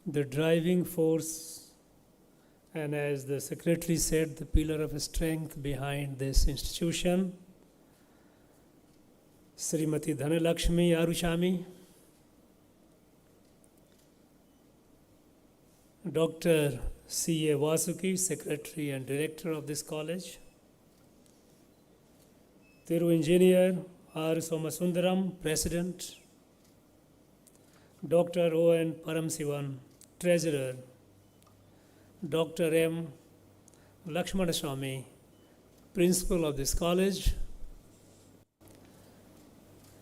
the driving force, and as the secretary said, the pillar of strength behind this institution, Srimati Dhanalakshmi Arushami, Dr. C.A. Vasuki, Secretary and Director of this college, Thiru Engineer R. Somasundaram, President, Dr. O.N. Paramsivan, Treasurer, Dr. M. Lakshmanaswamy, Principal of this college,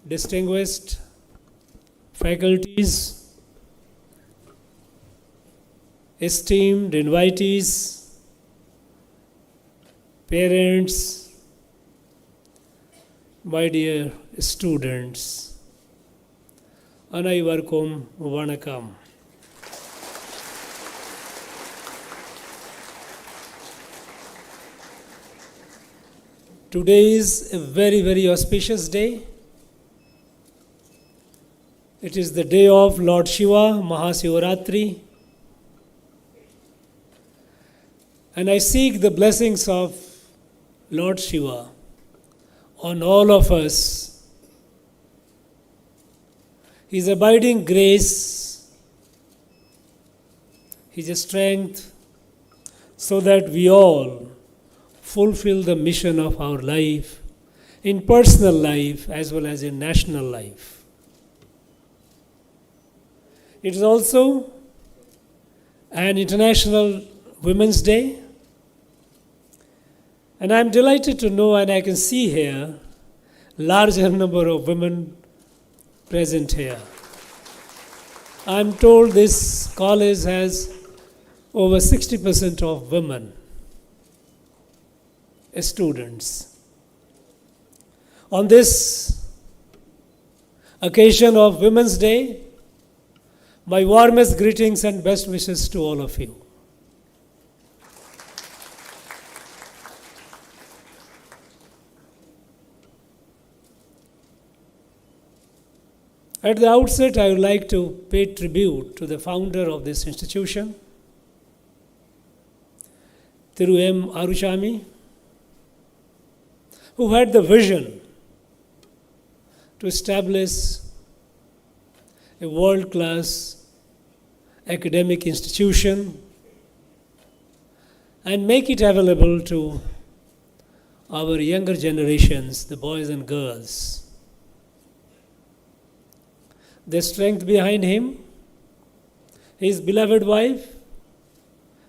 distinguished faculties, esteemed invitees, parents, my dear students, Anaivarkum Vanakam. Today is a very, very auspicious day. It is the day of Lord Shiva, Mahasivaratri. And I seek the blessings of Lord Shiva on all of us. His abiding grace, His strength, so that we all fulfill the mission of our life, in personal life as well as in national life. It is also an International Women's Day, and I am delighted to know, and I can see here, larger number of women present here. I am told this college has over 60% of women students. On this occasion of Women's Day, my warmest greetings and best wishes to all of you. At the outset, I would like to pay tribute to the founder of this institution, Thiru M. Arushami, who had the vision to establish a world-class academic institution and make it available to our younger generations, the boys and girls. The strength behind him, his beloved wife,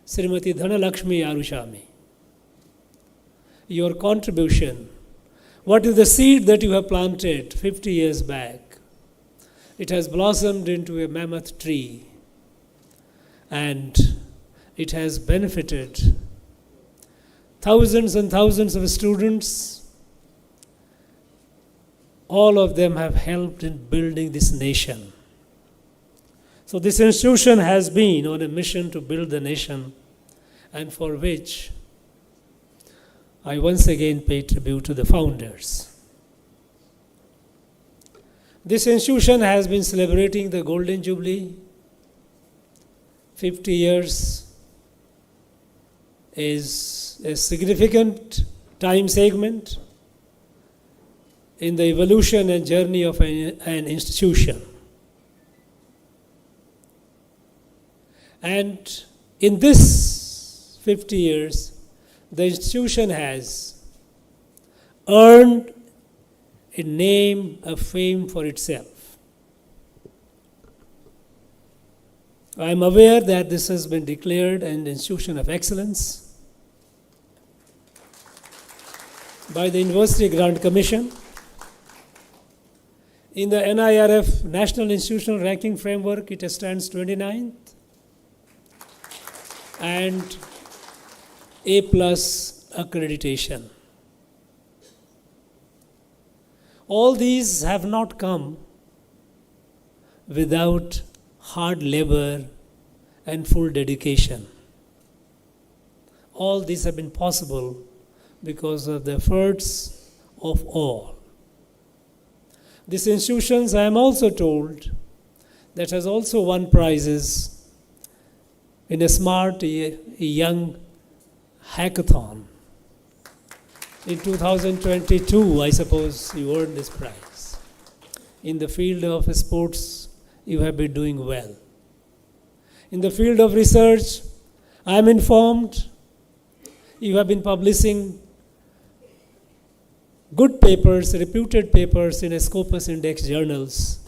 Srimati Dhanalakshmi Arushami. Your contribution, what is the seed that you have planted 50 years back? It has blossomed into a mammoth tree, and it has benefited thousands and thousands of students. All of them have helped in building this nation. So this institution has been on a mission to build the nation, and for which I once again pay tribute to the founders. This institution has been celebrating the Golden Jubilee. 50 years is a significant time segment in the evolution and journey of an institution. And in this 50 years, the institution has earned a name, a fame for itself. I am aware that this has been declared an institution of excellence by the University Grant Commission. In the NIRF National Institutional Ranking Framework, it stands 29th and A+ accreditation. All these have not come without hard labor and full dedication. All these have been possible because of the efforts of all. These institutions, I am also told, that has also won prizes in a smart young hackathon. In 2022, I suppose you earned this prize. In the field of sports, you have been doing well. In the field of research, I am informed you have been publishing good papers, reputed papers in a Scopus Index journals.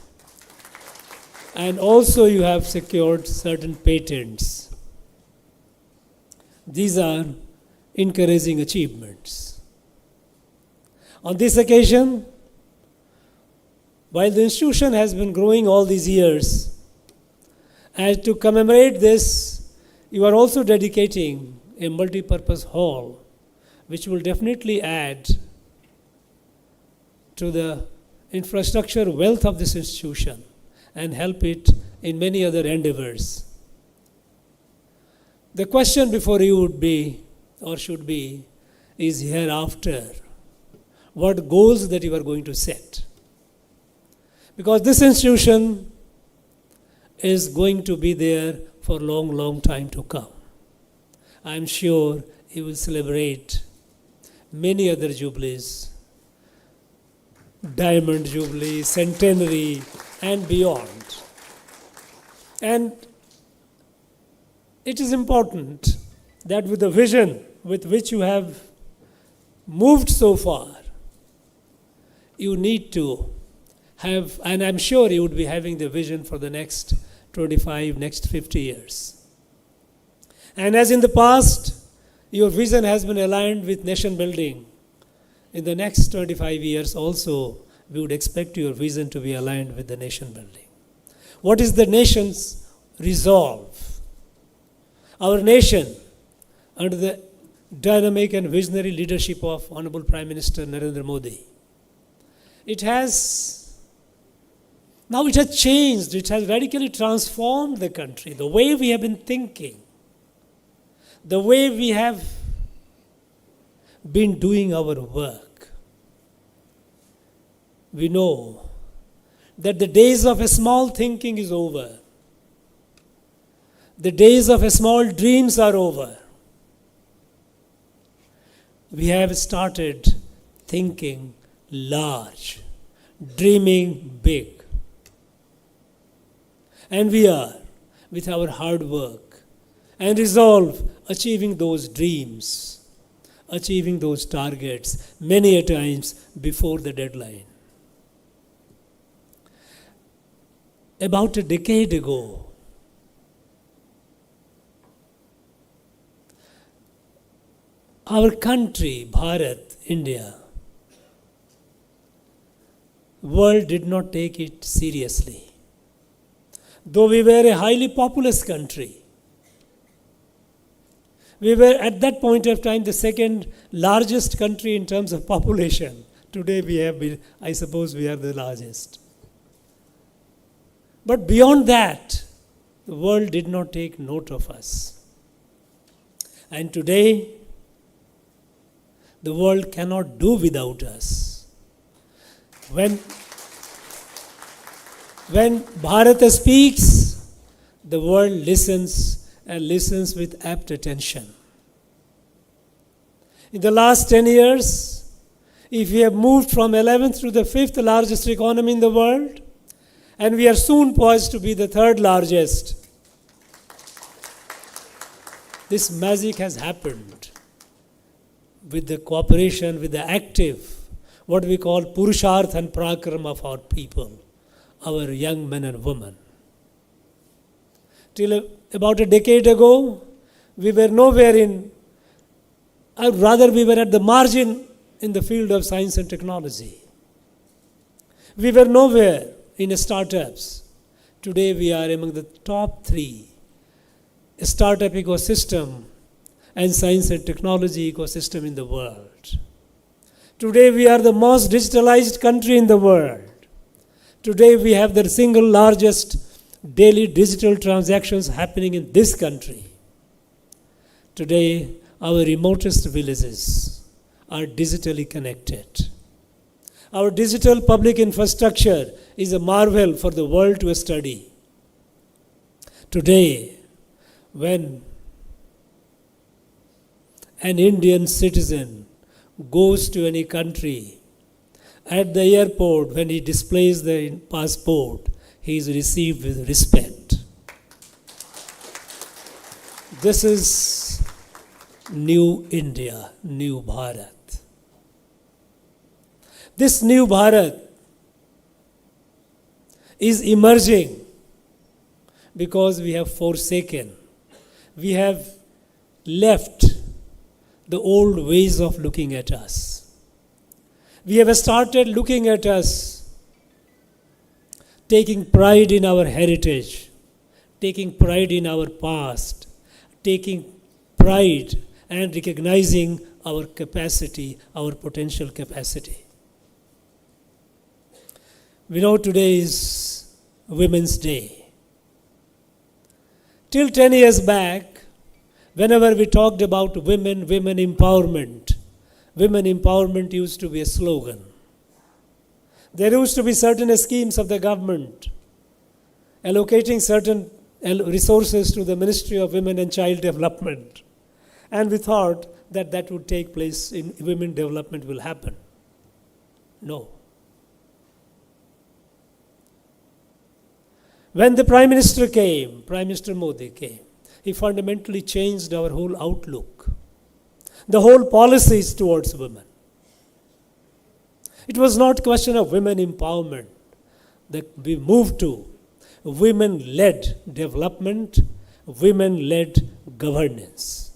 And also you have secured certain patents. These are encouraging achievements. On this occasion, while the institution has been growing all these years, and to commemorate this, you are also dedicating a multi-purpose hall, which will definitely add to the infrastructure wealth of this institution and help it in many other endeavors. The question before you would be, or should be, is hereafter, what goals that you are going to set? Because this institution is going to be there for a long, long time to come. I am sure you will celebrate many other jubilees, Diamond Jubilee, Centenary, and beyond. And it is important that with the vision with which you have moved so far, you need to have, and I'm sure you would be having the vision for the next 25, next 50 years. And as in the past, your vision has been aligned with nation building. In the next 25 years also, we would expect your vision to be aligned with the nation building. What is the nation's resolve? Our nation, under the dynamic and visionary leadership of Honorable Prime Minister Narendra Modi, it has changed, it has radically transformed the country, the way we have been thinking, the way we have been doing our work. We know that the days of a small thinking is over. The days of a small dreams are over. We have started thinking large, dreaming big. And we are, with our hard work and resolve, achieving those dreams, achieving those targets many a times before the deadline. About a decade ago, our country, Bharat, India, world did not take it seriously. Though we were a highly populous country, we were at that point of time the second largest country in terms of population. Today we have been, I suppose we are the largest. But beyond that, the world did not take note of us. And today, the world cannot do without us. When Bharat speaks, the world listens and listens with apt attention. In the last 10 years, if we have moved from 11th to the 5th largest economy in the world, and we are soon poised to be the 3rd largest, this magic has happened with the cooperation, with the active, what we call Purusharth and Prakram of our people, our young men and women. Till about a decade ago, we were nowhere in, or rather we were at the margin in the field of science and technology. We were nowhere in startups. Today we are among the top 3 startup ecosystem and science and technology ecosystem in the world. Today we are the most digitalized country in the world. Today we have the single largest daily digital transactions happening in this country. Today our remotest villages are digitally connected. Our digital public infrastructure is a marvel for the world to study. Today, when an Indian citizen goes to any country, at the airport, when he displays the passport, he is received with respect. This is new India, new Bharat. This new Bharat is emerging because we have forsaken, we have left the old ways of looking at us. We have started looking at us, taking pride in our heritage, taking pride in our past, taking pride and recognizing our capacity, our potential capacity. We know today is Women's Day. Till 10 years back, whenever we talked about women empowerment used to be a slogan. There used to be certain schemes of the government allocating certain resources to the Ministry of Women and Child Development. And we thought that that would take place in women development will happen. No. When the Prime Minister came, Prime Minister Modi came, he fundamentally changed our whole outlook, the whole policies towards women. It was not a question of women empowerment that we moved to women-led development, women-led governance.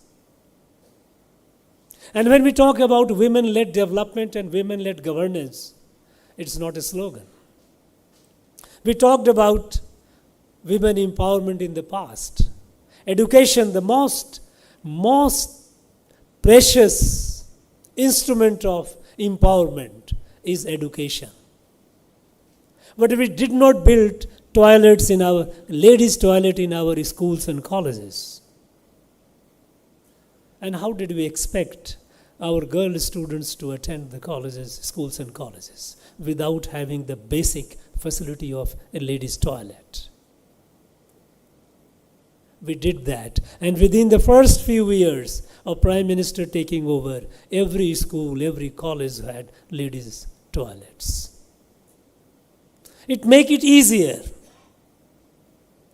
And when we talk about women-led development and women-led governance, it's not a slogan. We talked about women empowerment in the past. Education, the most precious instrument of empowerment is education. But we did not build toilets in our, ladies' toilet in our schools and colleges. And how did we expect our girl students to attend the colleges, schools and colleges without having the basic facility of a ladies' toilet? We did that. And within the first few years of Prime Minister taking over, every school, every college had ladies' toilets. It make it easier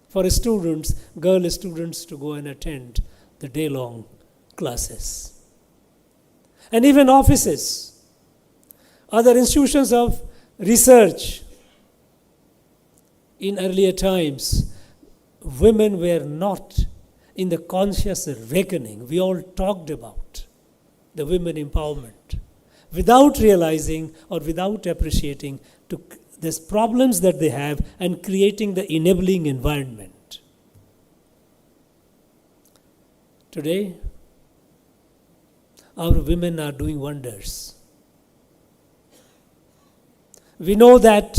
for students, girl students, to go and attend the day-long classes. And even offices, other institutions of research. In earlier times, women were not in the conscious reckoning. We all talked about the women empowerment without realizing or without appreciating the problems that they have and creating the enabling environment. Today, our women are doing wonders. We know that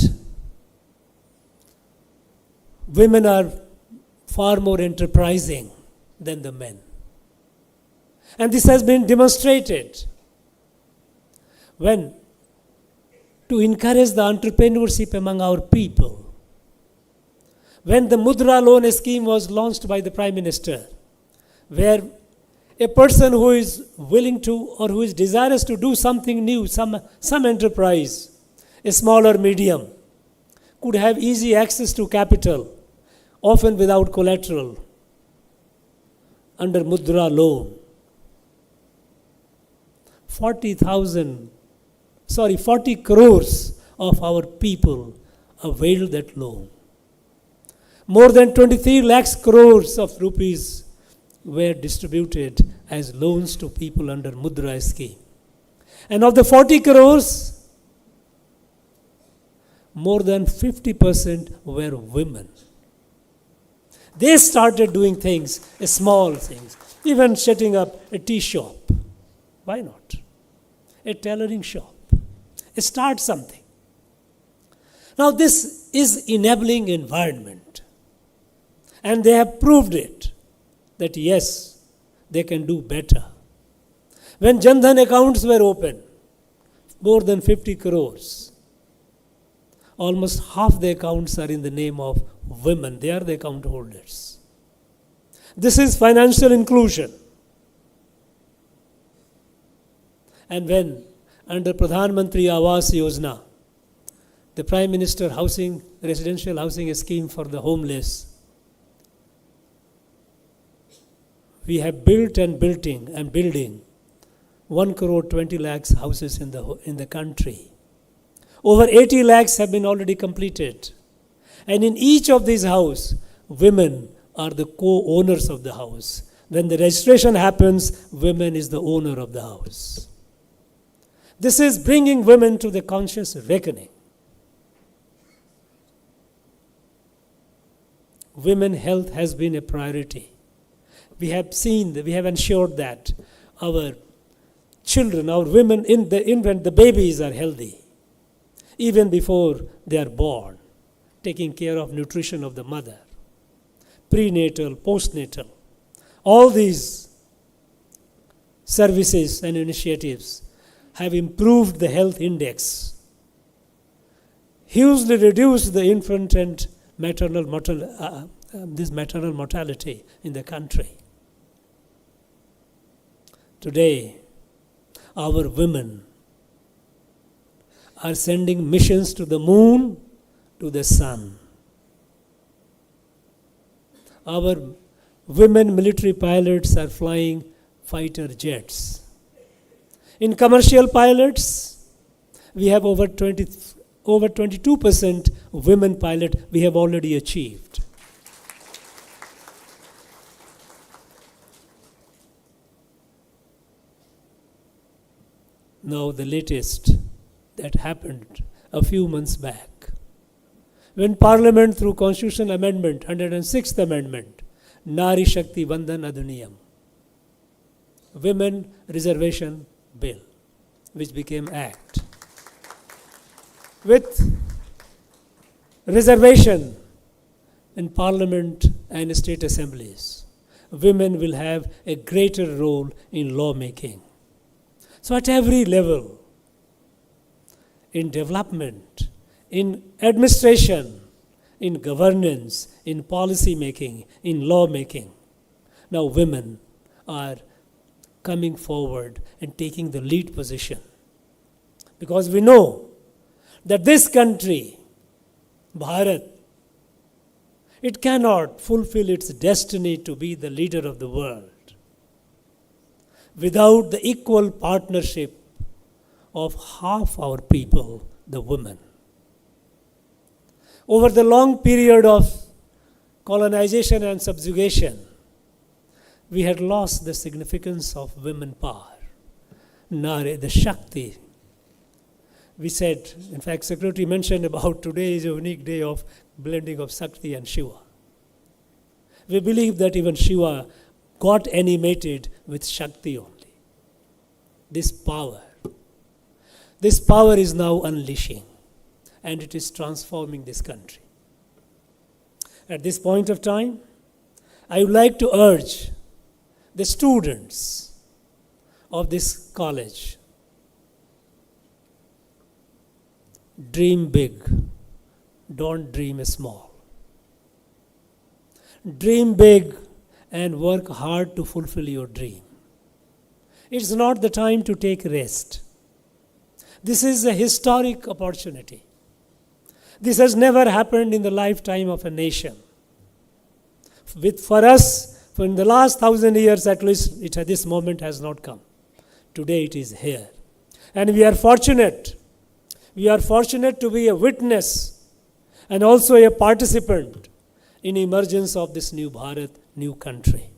women are far more enterprising than the men. And this has been demonstrated when to encourage the entrepreneurship among our people. When the Mudra loan scheme was launched by the Prime Minister, where a person who is willing to or who is desirous to do something new, some enterprise, a small or medium, could have easy access to capital, often without collateral, under Mudra loan. 40 crores of our people availed that loan. More than 23 lakhs crores of rupees were distributed as loans to people under Mudra scheme. And of the 40 crores, more than 50% were women. They started doing things, small things, even setting up a tea shop. Why not? A tailoring shop. Start something. Now this is enabling environment. And they have proved it, that yes, they can do better. When Jan Dhan accounts were open, more than 50 crores, almost half the accounts are in the name of women. They are the account holders. This is financial inclusion. And when under Pradhan Mantri Awas Yojana, the Prime Minister residential housing scheme for the homeless, we have built and building 1 crore 20 lakhs houses in the country. Over 80 lakhs have been already completed. And in each of these houses, women are the co-owners of the house. When the registration happens, women is the owner of the house. This is bringing women to the conscious reckoning. Women health has been a priority. We have ensured that our children, our women, the babies are healthy, even before they are born, taking care of nutrition of the mother, prenatal, postnatal. All these services and initiatives have improved the health index, hugely reduced the infant and maternal mortality in the country. Today, our women are sending missions to the moon, to the sun. Our women military pilots are flying fighter jets. In commercial pilots, we have over 22% women pilot we have already achieved. Now the latest that happened a few months back, when Parliament through Constitutional Amendment, 106th Amendment, Nari Shakti Vandan Adhiniyam, Women Reservation Bill, which became Act. With reservation in Parliament and state assemblies, women will have a greater role in lawmaking. So at every level, in development, in administration, in governance, in policy making, in law making, now women are coming forward and taking the lead position. Because we know that this country, Bharat, it cannot fulfill its destiny to be the leader of the world without the equal partnership of half our people, the women. Over the long period of colonization and subjugation, we had lost the significance of women power. Nare, the Shakti. We said, in fact, Secretary mentioned about today is a unique day of blending of Shakti and Shiva. We believe that even Shiva got animated with Shakti only. This power is now unleashing, and it is transforming this country. At this point of time, I would like to urge the students of this college, dream big, don't dream small. Dream big and work hard to fulfill your dream. It's not the time to take rest. This is a historic opportunity. This has never happened in the lifetime of a nation. For us, in the last 1,000 years at least, this moment has not come. Today it is here. And we are fortunate. We are fortunate to be a witness and also a participant in emergence of this new Bharat, new country.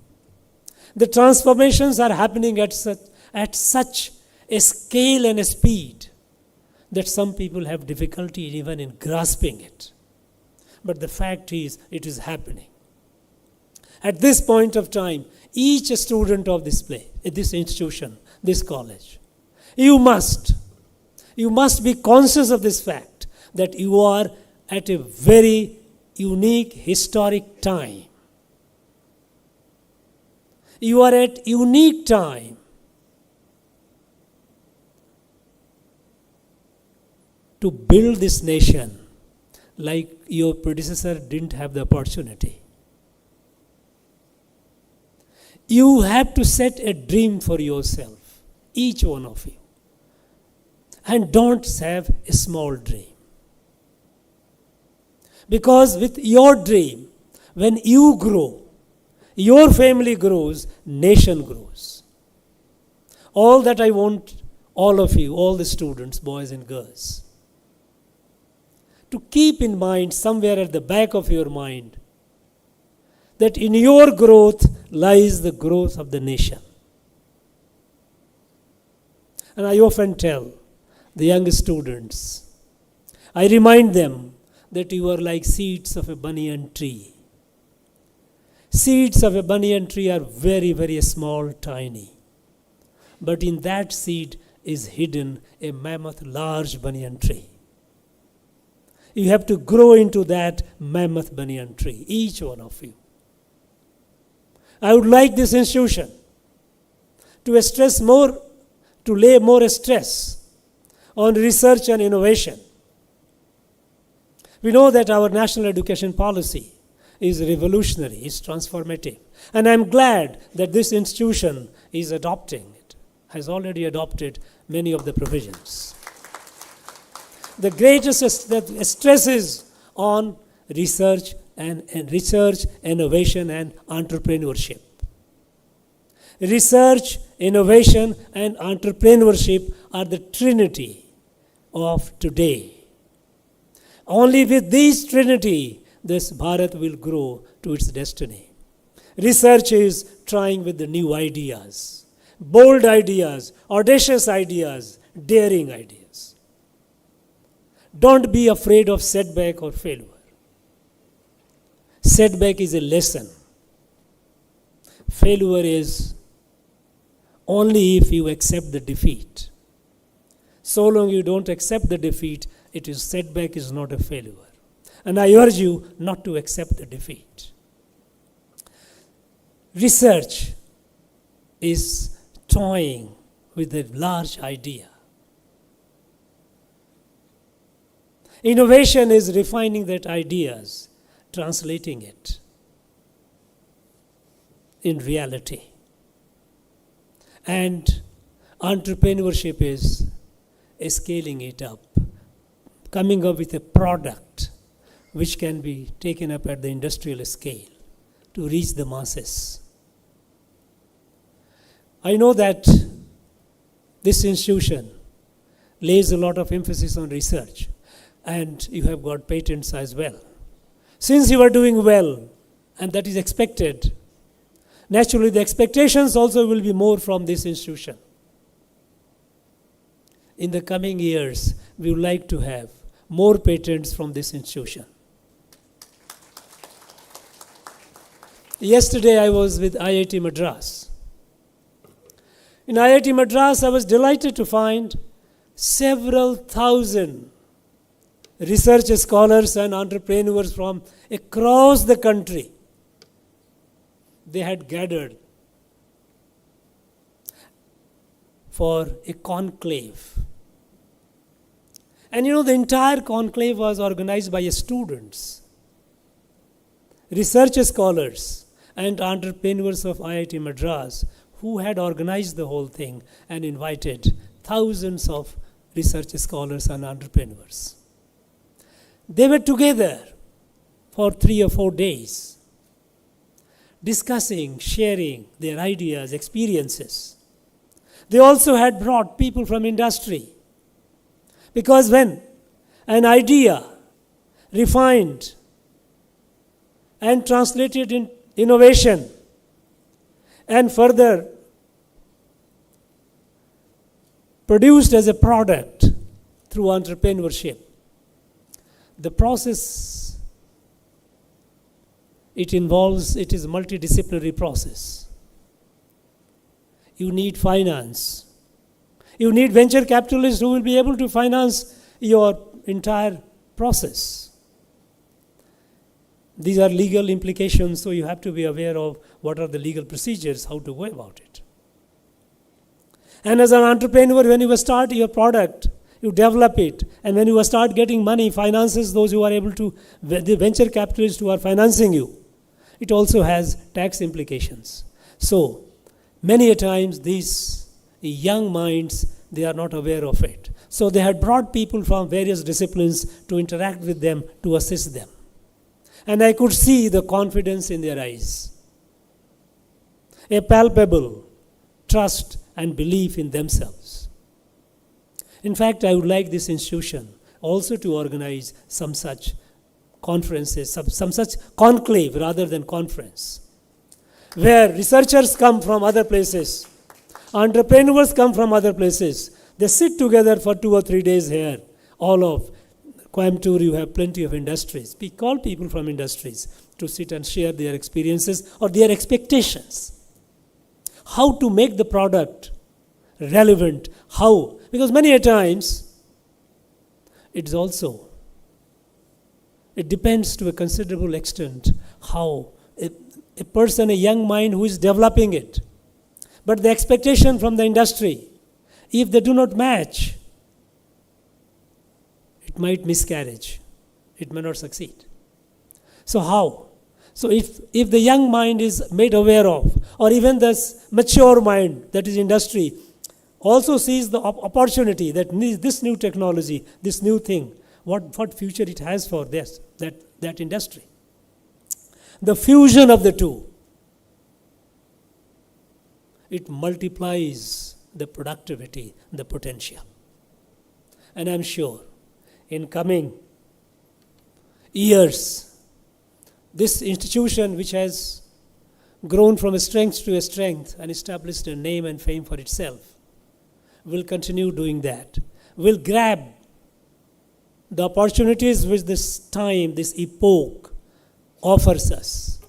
The transformations are happening at such a scale and a speed that some people have difficulty even in grasping it. But the fact is, it is happening. At this point of time, each student of this this institution, this college, you must be conscious of this fact that you are at a very unique historic time. You are at unique time to build this nation like your predecessor didn't have the opportunity. You have to set a dream for yourself, each one of you. And don't have a small dream. Because with your dream, when you grow, your family grows, nation grows. All that I want all of you, all the students, boys and girls, to keep in mind somewhere at the back of your mind that in your growth lies the growth of the nation. And I often tell the young students, I remind them that you are like seeds of a banyan tree. Seeds of a banyan tree are very, very small, tiny. But in that seed is hidden a mammoth, large banyan tree. You have to grow into that mammoth banyan tree, each one of you. I would like this institution to lay more stress on research and innovation. We know that our national education policy is revolutionary, is transformative. And I'm glad that this institution is adopting it, has already adopted many of the provisions. The greatest that stresses on research and research, innovation and entrepreneurship. Research, innovation and entrepreneurship are the trinity of today. Only with these trinity, this Bharat will grow to its destiny. Research is trying with the new ideas, bold ideas, audacious ideas, daring ideas. Don't be afraid of setback or failure. Setback is a lesson. Failure is only if you accept the defeat. So long you don't accept the defeat, setback is not a failure. And I urge you not to accept the defeat. Research is toying with a large idea. Innovation is refining that ideas, translating it in reality. And entrepreneurship is scaling it up, coming up with a product which can be taken up at the industrial scale to reach the masses. I know that this institution lays a lot of emphasis on research, and you have got patents as well. Since you are doing well, and that is expected, naturally the expectations also will be more from this institution. In the coming years, we would like to have more patents from this institution. Yesterday I was with IIT Madras. In IIT Madras, I was delighted to find several thousand research scholars and entrepreneurs from across the country. They had gathered for a conclave. And the entire conclave was organized by students, research scholars, and entrepreneurs of IIT Madras who had organized the whole thing and invited thousands of research scholars and entrepreneurs. They were together for 3 or 4 days, discussing, sharing their ideas, experiences. They also had brought people from industry. Because when an idea refined and translated in innovation and further produced as a product through entrepreneurship, the process it is a multidisciplinary process. You need finance. You need venture capitalists who will be able to finance your entire process. These are legal implications, so you have to be aware of what are the legal procedures, how to go about it. And as an entrepreneur, when you start your product, you develop it, and when you start getting money, finances, those who are able to, the venture capitalists who are financing you, it also has tax implications. So, many a times these young minds, they are not aware of it. So they had brought people from various disciplines to interact with them, to assist them. And I could see the confidence in their eyes. A palpable trust and belief in themselves. In fact, I would like this institution also to organize some such conferences, some such conclave rather than conference, where researchers come from other places, entrepreneurs come from other places. They sit together for 2 or 3 days here. All of Coimbatore, you have plenty of industries. We call people from industries to sit and share their experiences or their expectations. How to make the product relevant, how? Because many a times, it depends to a considerable extent how a person, a young mind who is developing it. But the expectation from the industry, if they do not match, it might miscarriage. It may not succeed. So how? So if the young mind is made aware of, or even this mature mind, that is industry, also sees the opportunity that this new technology, this new thing, what future it has for that industry. The fusion of the two, it multiplies the productivity, the potential. And I'm sure in coming years, this institution, which has grown from a strength to a strength and established a name and fame for itself, will continue doing that, will grab the opportunities which this time, this epoch offers us,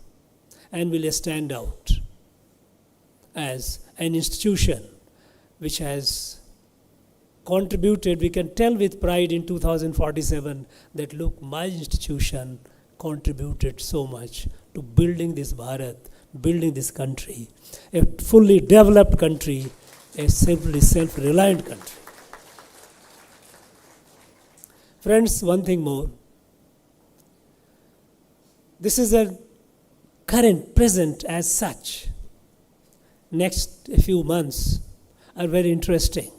and will stand out as an institution which has contributed. We can tell with pride in 2047 that look, my institution contributed so much to building this Bharat, building this country, a fully developed country, a simply self-reliant country. Friends, one thing more. This is a current, present as such. Next few months are very interesting.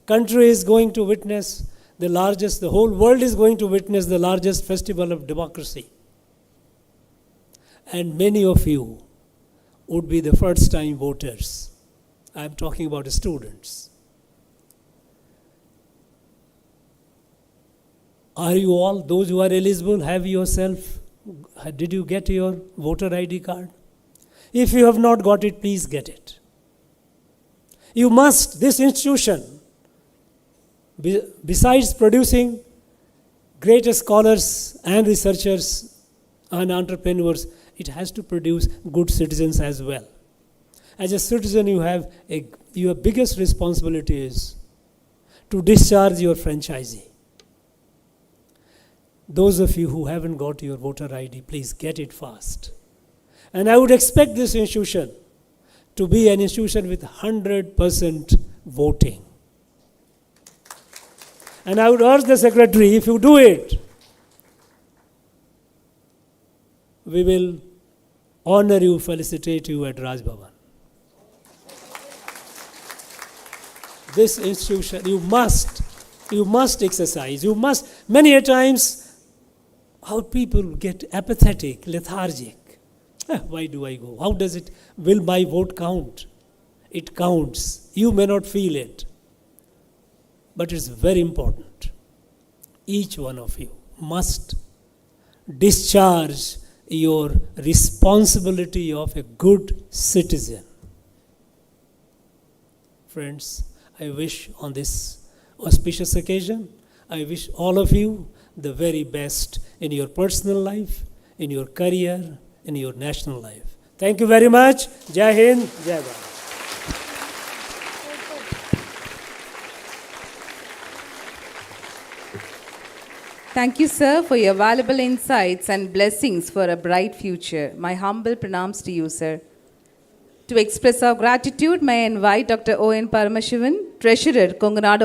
Country is going to witness the whole world is going to witness the largest festival of democracy. And many of you would be the first time voters. I'm talking about the students. Are you all, those who are eligible, did you get your voter ID card? If you have not got it, please get it. You must, this institution, besides producing great scholars and researchers and entrepreneurs, it has to produce good citizens as well. As a citizen, your biggest responsibility is to discharge your franchisee. Those of you who haven't got your voter ID, please get it fast. And I would expect this institution to be an institution with 100% voting. And I would urge the secretary, if you do it, we will honor you, felicitate you at Raj Bhavan. This institution, you must exercise, many a times, how people get apathetic, lethargic. Why do I go? Will my vote count? It counts. You may not feel it. But it's very important. Each one of you must discharge your responsibility of a good citizen. Friends, I wish on this auspicious occasion, I wish all of you the very best in your personal life, in your career, in your national life. Thank you very much. Jai Hind, Jai Bharat. Thank you, sir, for your valuable insights and blessings for a bright future. My humble pranams to you, sir. To express our gratitude, may I invite Dr. O.N. Paramashivan, Treasurer, Kongunadu